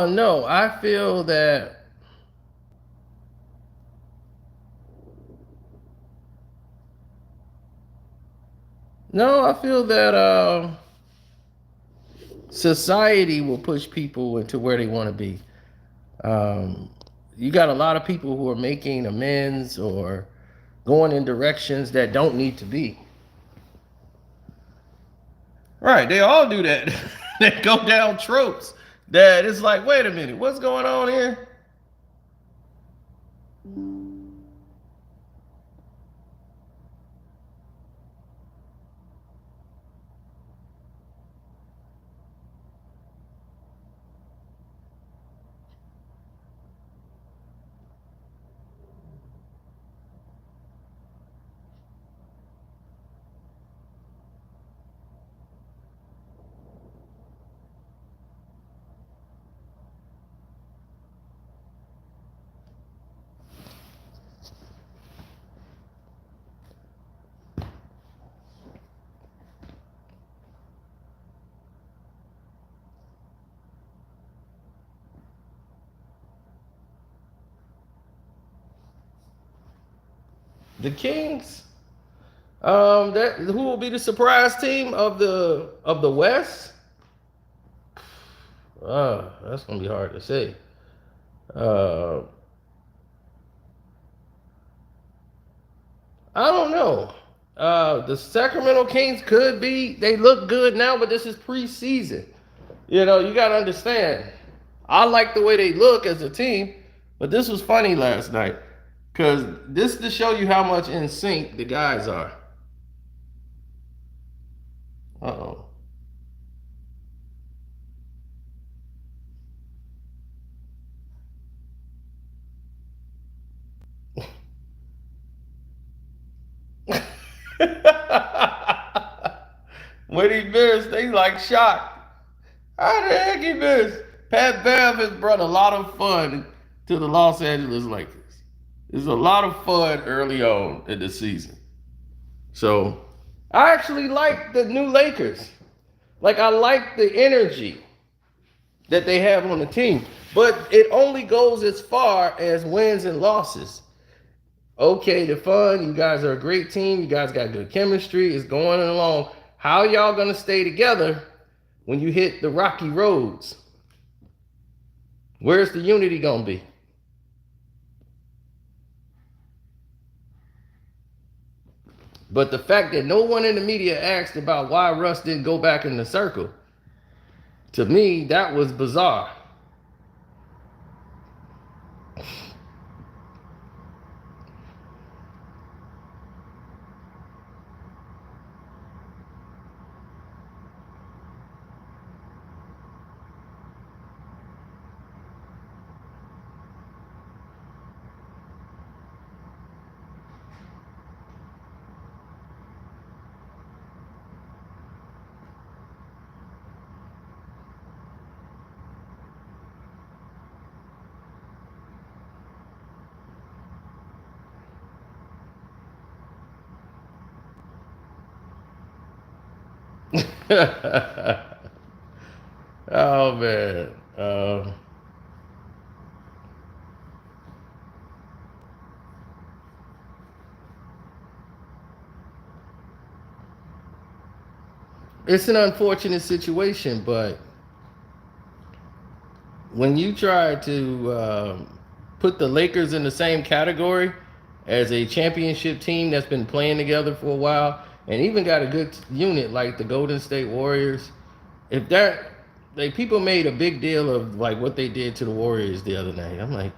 no, I feel that no, I feel that society will push people into where they want to be. Um, you got a lot of people who are making amends or going in directions that don't need to be. Right, they all do that. They go down tropes that it's like, wait a minute, what's going on here? The Kings. That who will be the surprise team of the West? That's gonna be hard to say. Uh, I don't know. The Sacramento Kings could be. They look good now, but this is preseason. You know, you gotta understand. I like the way they look as a team, But this was funny last night because this to show you how much in sync the guys are. Uh-oh. When he missed, they like shocked. How the heck he missed? Pat Bev has brought a lot of fun to the Los Angeles Lakers. There's a lot of fun early on in the season. So I actually like the new Lakers. Like I like the energy that they have on the team. But it only goes as far as wins and losses. Okay, the fun, you guys are a great team, you guys got good chemistry, it's going along. How y'all gonna stay together when you hit the rocky roads? Where's the unity gonna be? But the fact that no one in the media asked about why Russ didn't go back in the circle, to me, that was bizarre. Oh man. It's an unfortunate situation, but when you try to put the Lakers in the same category as a championship team that's been playing together for a while and even got a good unit like the Golden State Warriors, if that, like, people made a big deal of like what they did to the Warriors the other night. I'm like,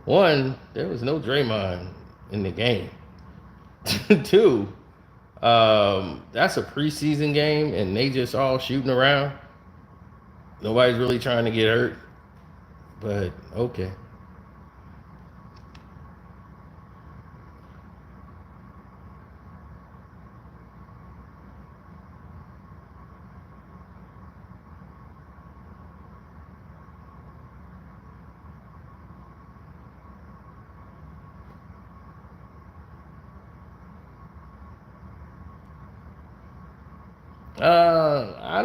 one, there was no Draymond in the game. Two, that's a preseason game and they just all shooting around. Nobody's really trying to get hurt, but okay.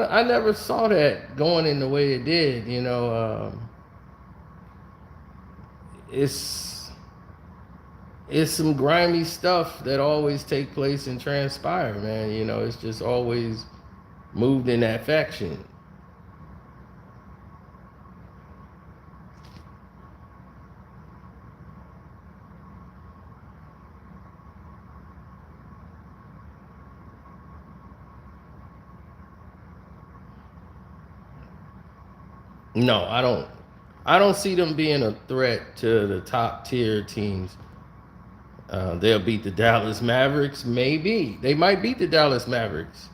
I never saw that going in the way it did. You know, it's some grimy stuff that always take place and transpire, man. You know, it's just always moved in that faction. No, I don't see them being a threat to the top tier teams. They'll beat the Dallas Mavericks, maybe. They might beat the Dallas Mavericks.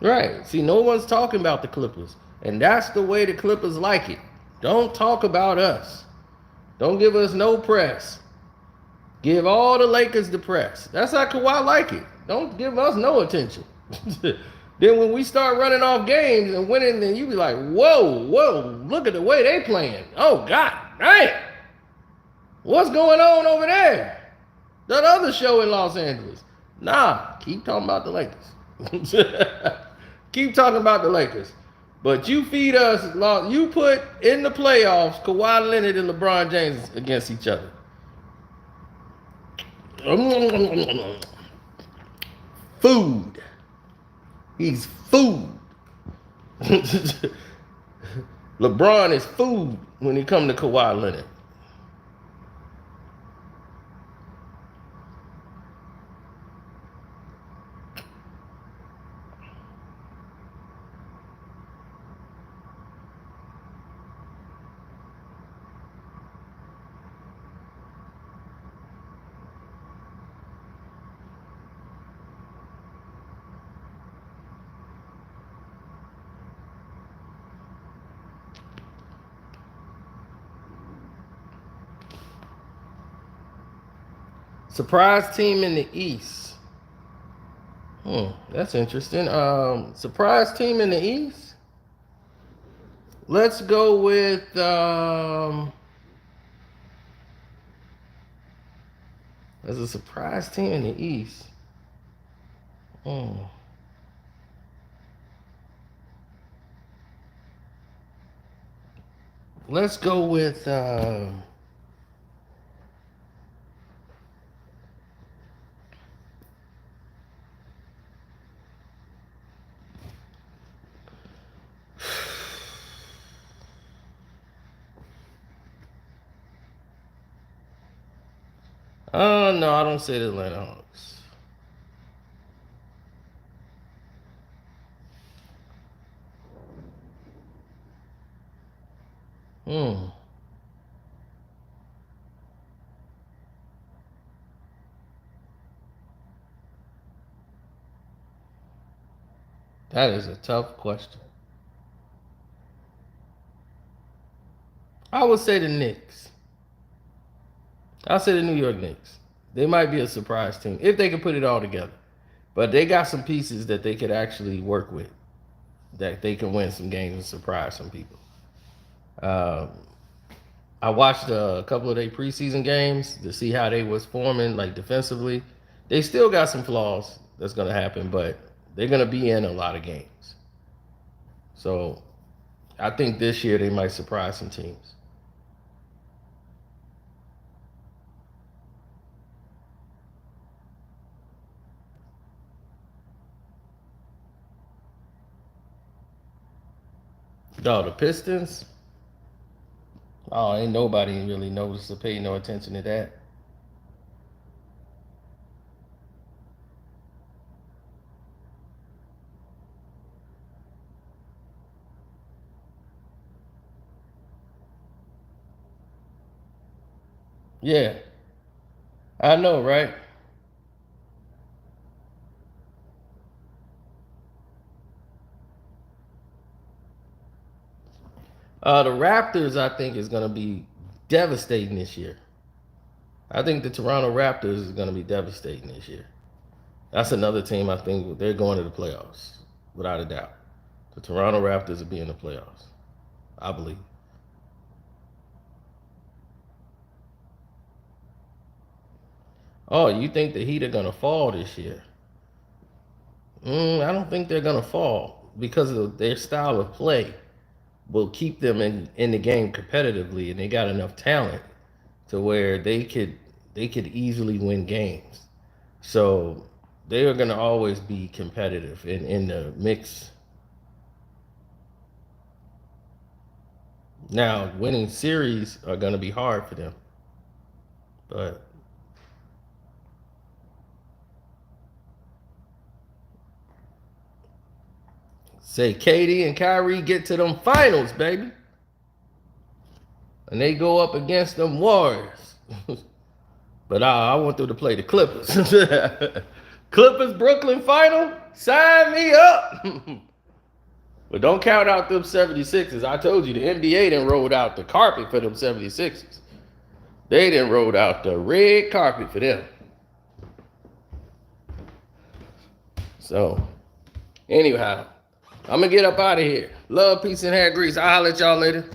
Right. See, no one's talking about the Clippers. And that's the way the Clippers like it. Don't talk about us. Don't give us no press. Give all the Lakers the press. That's how Kawhi like it. Don't give us no attention. Then when we start running off games and winning, then you be like, whoa, look at the way they playing. Oh, God, damn. What's going on over there? That other show in Los Angeles. Nah, keep talking about the Lakers. Keep talking about the Lakers. But you feed us, you put in the playoffs Kawhi Leonard and LeBron James against each other. Food. He's food. LeBron is food when it comes to Kawhi Leonard. Surprise team in the East. That's interesting. Surprise team in the East. Let's go with as a surprise team in the East. Let's go with oh no, I don't say the Atlanta Hawks. That is a tough question. I would say the Knicks. I'll say the New York Knicks. They might be a surprise team if they can put it all together. But they got some pieces that they could actually work with, that they can win some games and surprise some people. I watched a couple of their preseason games to see how they was forming, like defensively. They still got some flaws that's going to happen, but they're going to be in a lot of games. So I think this year they might surprise some teams. Oh, the Pistons? Oh, ain't nobody really noticed to pay no attention to that. Yeah, I know, right? The Raptors, I think, is going to be devastating this year. I think the Toronto Raptors is going to be devastating this year. That's another team I think they're going to the playoffs, without a doubt. The Toronto Raptors will be in the playoffs, I believe. Oh, you think the Heat are going to fall this year? I don't think they're going to fall because of their style of play will keep them in the game competitively, and they got enough talent to where they could easily win games. So they are going to always be competitive in the mix. Now, winning series are going to be hard for them, but say KD and Kyrie get to them finals, baby, and they go up against them Warriors. But I want them to play the Clippers. Clippers Brooklyn final, sign me up. But don't count out them 76ers. I told you the NBA done rolled out the carpet for them 76ers. They done rolled out the red carpet for them. So, anyhow, I'm going to get up out of here. Love, peace, and hair grease. I'll holler at y'all later.